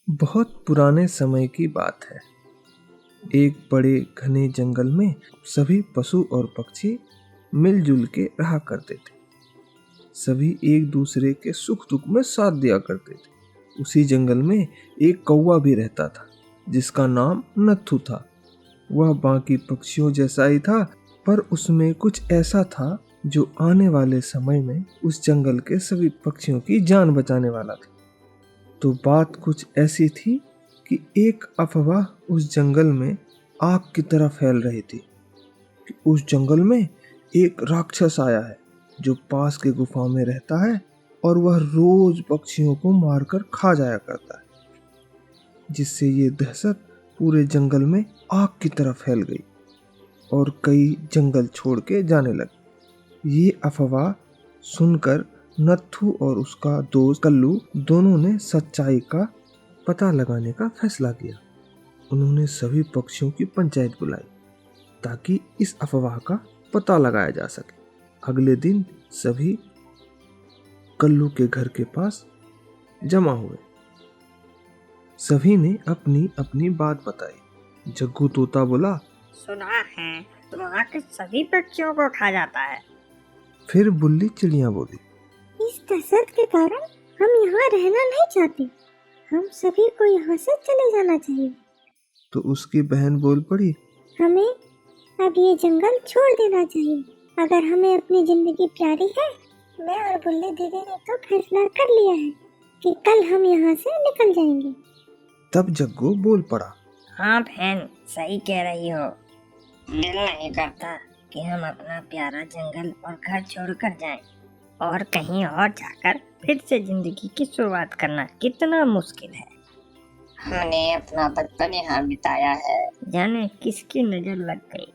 बहुत पुराने समय की बात है। एक बड़े घने जंगल में सभी पशु और पक्षी मिलजुल के रहा करते थे। सभी एक दूसरे के सुख दुख में साथ दिया करते थे। उसी जंगल में एक कौवा भी रहता था जिसका नाम नत्थू था। वह बाकी पक्षियों जैसा ही था, पर उसमें कुछ ऐसा था जो आने वाले समय में उस जंगल के सभी पक्षियों की जान बचाने वाला था। तो बात कुछ ऐसी थी कि एक अफवाह उस जंगल में आग की तरह फैल रही थी कि उस जंगल में एक राक्षस आया है जो पास के गुफा में रहता है और वह रोज पक्षियों को मारकर खा जाया करता है, जिससे ये दहशत पूरे जंगल में आग की तरह फैल गई और कई जंगल छोड़ के जाने लगे। ये अफवाह सुनकर नत्थू और उसका दोस्त कल्लू दोनों ने सच्चाई का पता लगाने का फैसला किया। उन्होंने सभी पक्षियों की पंचायत बुलाई ताकि इस अफवाह का पता लगाया जा सके। अगले दिन सभी कल्लू के घर के पास जमा हुए। सभी ने अपनी अपनी बात बताई। जग्गू तोता बोला, सुना है वहाँ के सभी पक्षियों को खा जाता है। फिर बुल्ली चिड़िया बोली, इस दहशत के कारण हम यहाँ रहना नहीं चाहते। हम सभी को यहाँ से चले जाना चाहिए। तो उसकी बहन बोल पड़ी, हमें अब ये जंगल छोड़ देना चाहिए। अगर हमें अपनी जिंदगी प्यारी है, मैं और बुल्ली दीदी ने तो फैसला कर लिया है कि कल हम यहाँ से निकल जाएंगे। तब जग्गू बोल पड़ा, हाँ बहन, सही कह रही हो। दिल नहीं करता कि हम अपना प्यारा जंगल और घर छोड़कर जाएं और कहीं और जाकर फिर से जिंदगी की शुरुआत करना कितना मुश्किल है। हमने अपना बचपन यहाँ बिताया है, जाने किसकी नजर लग गई।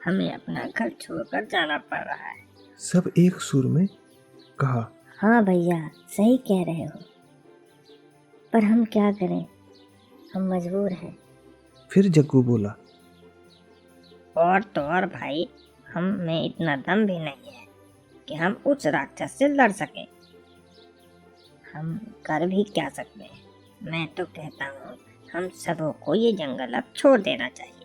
हमें अपना घर छोड़कर जाना पड़ रहा है। सब एक सुर में कहा, हाँ भैया, सही कह रहे हो, पर हम क्या करें, हम मजबूर हैं। फिर जग्गू बोला, और तो और भाई, हम में इतना दम भी नहीं है कि हम उस राक्षस से लड़ सकें। हम कर भी क्या सकते हैं। मैं तो कहता हूँ हम सबों को ये जंगल अब छोड़ देना चाहिए।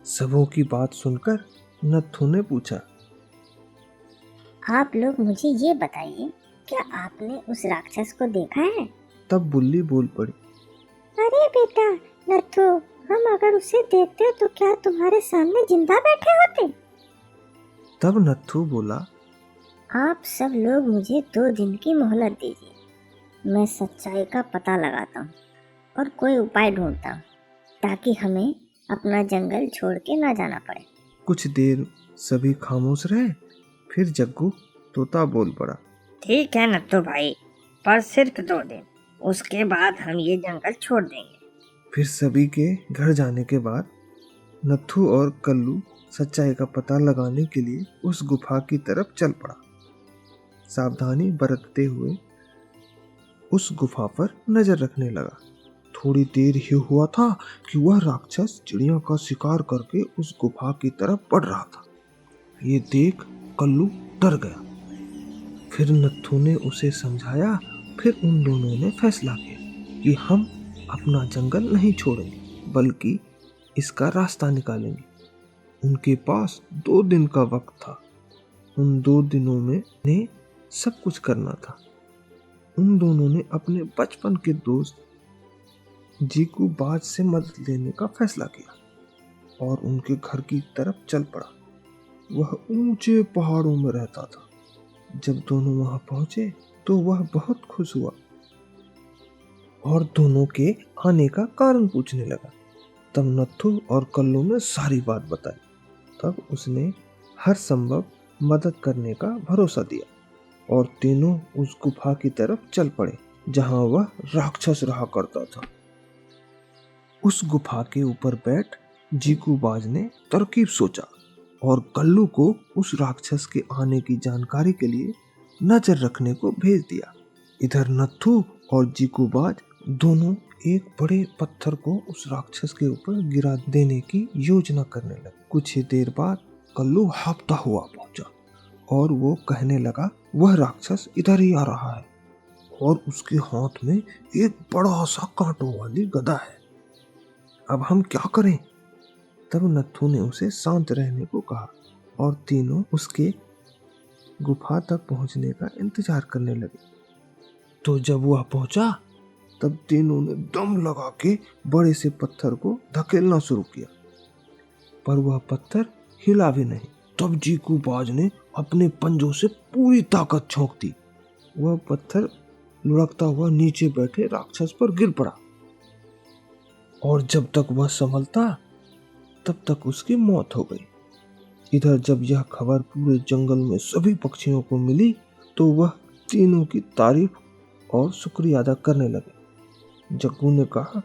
सबों की बात सुनकर नत्थू ने पूछा, आप लोग मुझे ये बताइए, क्या आपने उस राक्षस को देखा है? तब बुल्ली बोल पड़ी, अरे बेटा नत्थू, हम अगर उसे देखते तो क्या तुम्हारे सामने जिंदा बैठे होते? तब नत्थू बोला, आप सब लोग मुझे 2 दिन की मोहलत दीजिए। मैं सच्चाई का पता लगाता हूँ और कोई उपाय ढूंढता हूँ ताकि हमें अपना जंगल छोड़ के ना जाना पड़े। कुछ देर सभी खामोश रहे। फिर जग्गू तोता बोल पड़ा, ठीक है नत्थू भाई, पर सिर्फ 2 दिन, उसके बाद हम ये जंगल छोड़ देंगे। फिर सभी के घर जाने के बाद नत्थू और कल्लू सच्चाई का पता लगाने के लिए उस गुफा की तरफ चल पड़ा। सावधानी बरतते हुए उस गुफा पर नजर रखने लगा। थोड़ी देर ही हुआ था कि वह राक्षस चिड़िया का शिकार करके उस गुफा की तरफ बढ़ रहा था। ये देख कल्लू डर गया। फिर नत्थू ने उसे समझाया। फिर उन दोनों ने फैसला किया कि हम अपना जंगल नहीं छोड़ेंगे, बल्कि इसका रास्ता निकालेंगे। उनके पास 2 दिन का वक्त था। उन 2 दिनों में उन्हें सब कुछ करना था। उन दोनों ने अपने बचपन के दोस्त जीकू बाज से मदद लेने का फैसला किया और उनके घर की तरफ चल पड़ा। वह ऊंचे पहाड़ों में रहता था। जब दोनों वहां पहुंचे तो वह बहुत खुश हुआ और दोनों के आने का कारण पूछने लगा। तब नत्थू और कल्लू ने सारी बात बताई। तब उसने हर संभव मदद करने का भरोसा दिया और तीनों उस गुफा की तरफ चल पड़े जहां वह राक्षस रहा करता था। उस गुफा के ऊपर बैठ जीकू बाज ने तरकीब सोचा और कल्लू को उस राक्षस के आने की जानकारी के लिए नजर रखने को भेज दिया। इधर नत्थू और जीकू बाज दोनों एक बड़े पत्थर को उस राक्षस के ऊपर गिरा देने की योजना करने लगे। कुछ ही देर बाद कल्लू हाँफता हुआ पहुंचा और वो कहने लगा, वह राक्षस इधर ही आ रहा है। और उसके हाथ में एक बड़ा सा कांटों वाली गदा है। अब हम क्या करें? तब नत्थू ने उसे शांत रहने को कहा और तीनों उसके गुफा तक पहुंचने का इंतजार करने लगे। तो जब वह पहुंचा तब तीनों ने दम लगा के बड़े से पत्थर को धकेलना शुरू किया, पर वह पत्थर हिला भी नहीं। तब चीकू बाज ने अपने पंजों से पूरी ताकत झोंक दी। वह पत्थर लुढ़कता हुआ नीचे बैठे राक्षस पर गिर पड़ा और जब तक वह संभलता तब तक उसकी मौत हो गई। इधर जब यह खबर पूरे जंगल में सभी पक्षियों को मिली तो वह तीनों की तारीफ और शुक्रिया अदा करने लगे। जग्गू ने कहा,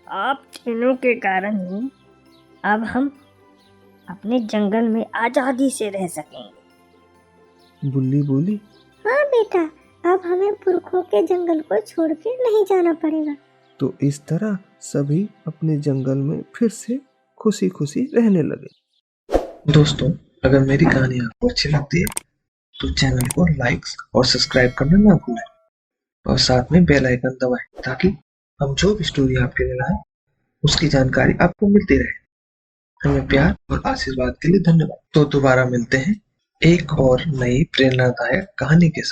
आप तीनों के कारण ही अब हम अपने जंगल में आजादी से रह सकेंगे। बुल्ली बोली, हाँ बेटा, अब हमें पुरखों के जंगल को छोड़ के नहीं जाना पड़ेगा। तो इस तरह सभी अपने जंगल में फिर से खुशी खुशी रहने लगे। दोस्तों, अगर मेरी कहानी आपको अच्छी लगती है तो चैनल को लाइक और सब्सक्राइब करना ना भूलें और साथ में बेल आइकन दबाएं ताकि हम जो भी स्टोरी आपके लिए लाएं उसकी जानकारी आपको मिलती रहे। हमें प्यार और आशीर्वाद के लिए धन्यवाद। तो दोबारा मिलते हैं एक और नई प्रेरणादायक कहानी के साथ।